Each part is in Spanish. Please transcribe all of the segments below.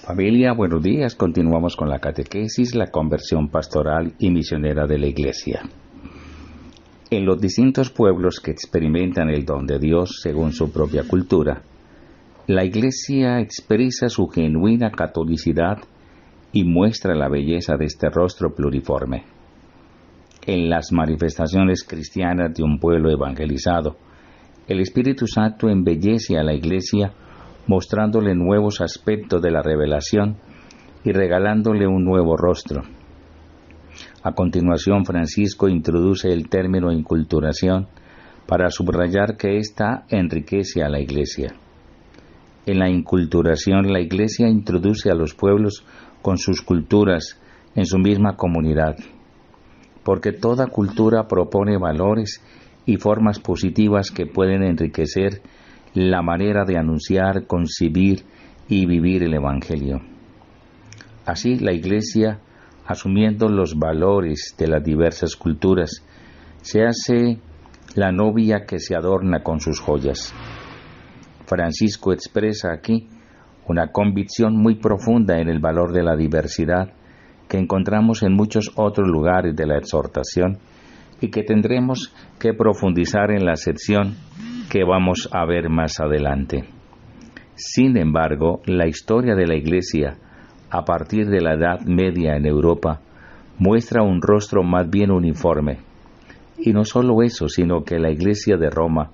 Familia, buenos días. Continuamos con la catequesis, la conversión pastoral y misionera de la Iglesia. En los distintos pueblos que experimentan el don de Dios según su propia cultura, la Iglesia expresa su genuina catolicidad y muestra la belleza de este rostro pluriforme. En las manifestaciones cristianas de un pueblo evangelizado, el Espíritu Santo embellece a la Iglesia mostrándole nuevos aspectos de la revelación y regalándole un nuevo rostro. A continuación, Francisco introduce el término inculturación para subrayar que ésta enriquece a la Iglesia. En la inculturación, la Iglesia introduce a los pueblos con sus culturas en su misma comunidad, porque toda cultura propone valores y formas positivas que pueden enriquecer la manera de anunciar, concebir y vivir el Evangelio. Así, la Iglesia, asumiendo los valores de las diversas culturas, se hace la novia que se adorna con sus joyas. Francisco expresa aquí una convicción muy profunda en el valor de la diversidad que encontramos en muchos otros lugares de la exhortación y que tendremos que profundizar en la sección que vamos a ver más adelante. Sin embargo, la historia de la Iglesia, a partir de la Edad Media en Europa, muestra un rostro más bien uniforme. Y no solo eso, sino que la Iglesia de Roma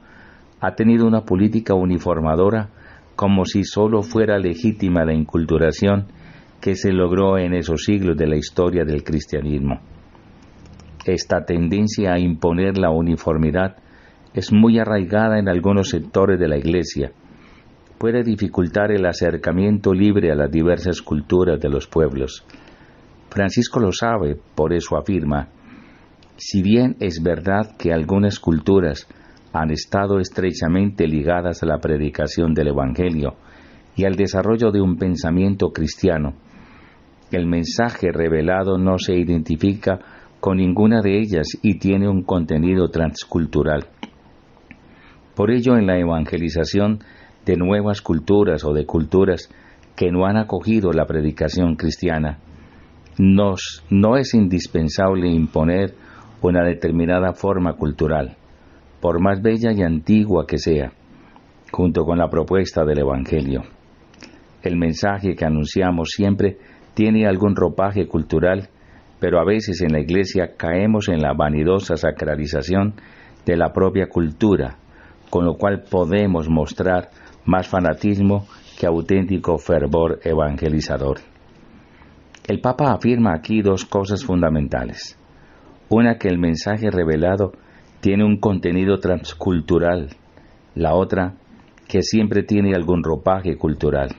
ha tenido una política uniformadora como si solo fuera legítima la inculturación que se logró en esos siglos de la historia del cristianismo. Esta tendencia a imponer la uniformidad es muy arraigada en algunos sectores de la Iglesia. Puede dificultar el acercamiento libre a las diversas culturas de los pueblos. Francisco lo sabe, por eso afirma: si bien es verdad que algunas culturas han estado estrechamente ligadas a la predicación del Evangelio y al desarrollo de un pensamiento cristiano, el mensaje revelado no se identifica con ninguna de ellas y tiene un contenido transcultural. Por ello, en la evangelización de nuevas culturas o de culturas que no han acogido la predicación cristiana, no es indispensable imponer una determinada forma cultural, por más bella y antigua que sea, junto con la propuesta del Evangelio. El mensaje que anunciamos siempre tiene algún ropaje cultural, pero a veces en la Iglesia caemos en la vanidosa sacralización de la propia cultura, con lo cual podemos mostrar más fanatismo que auténtico fervor evangelizador. El Papa afirma aquí dos cosas fundamentales. Una, que el mensaje revelado tiene un contenido transcultural. La otra, que siempre tiene algún ropaje cultural.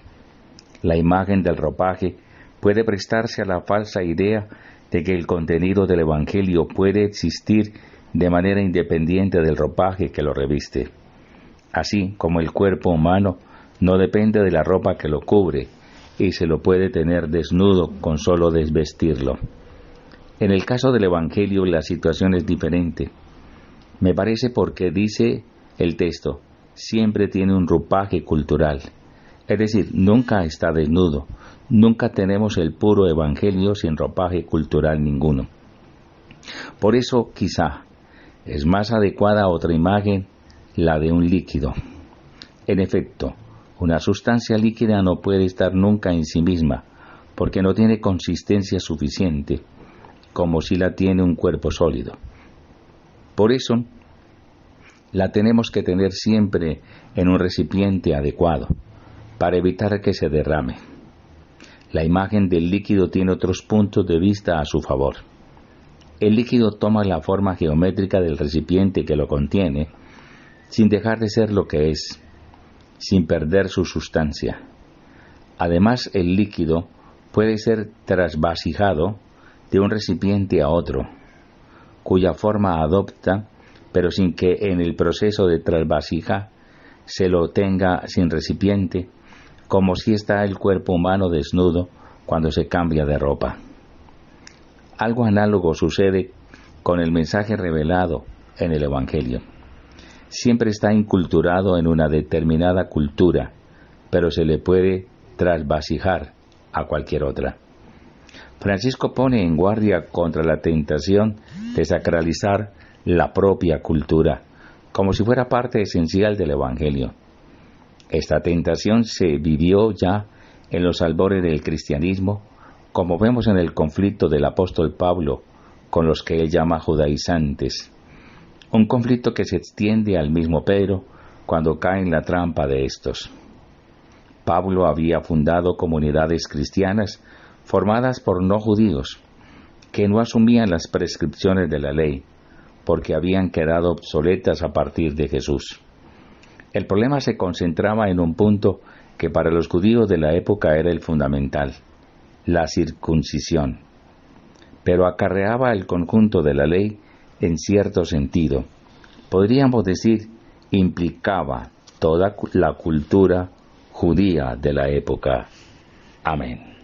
La imagen del ropaje puede prestarse a la falsa idea de que el contenido del Evangelio puede existir de manera independiente del ropaje que lo reviste. Así como el cuerpo humano no depende de la ropa que lo cubre y se lo puede tener desnudo con solo desvestirlo. En el caso del Evangelio la situación es diferente. Me parece porque dice el texto, siempre tiene un ropaje cultural. Es decir, nunca está desnudo. Nunca tenemos el puro Evangelio sin ropaje cultural ninguno. Por eso, quizá, es más adecuada otra imagen, la de un líquido. En efecto, una sustancia líquida no puede estar nunca en sí misma, porque no tiene consistencia suficiente, como si la tiene un cuerpo sólido. Por eso, la tenemos que tener siempre en un recipiente adecuado, para evitar que se derrame. La imagen del líquido tiene otros puntos de vista a su favor. El líquido toma la forma geométrica del recipiente que lo contiene, sin dejar de ser lo que es, sin perder su sustancia. Además, el líquido puede ser trasvasijado de un recipiente a otro, cuya forma adopta, pero sin que en el proceso de trasvasija se lo tenga sin recipiente, como si está el cuerpo humano desnudo cuando se cambia de ropa. Algo análogo sucede con el mensaje revelado en el Evangelio. Siempre está inculturado en una determinada cultura, pero se le puede trasvasijar a cualquier otra. Francisco pone en guardia contra la tentación de sacralizar la propia cultura, como si fuera parte esencial del Evangelio. Esta tentación se vivió ya en los albores del cristianismo, como vemos en el conflicto del apóstol Pablo con los que él llama judaizantes, un conflicto que se extiende al mismo Pedro cuando cae en la trampa de estos. Pablo había fundado comunidades cristianas formadas por no judíos, que no asumían las prescripciones de la ley, porque habían quedado obsoletas a partir de Jesús. El problema se concentraba en un punto que para los judíos de la época era el fundamental, la circuncisión, pero acarreaba el conjunto de la ley en cierto sentido. Podríamos decir, implicaba toda la cultura judía de la época. Amén.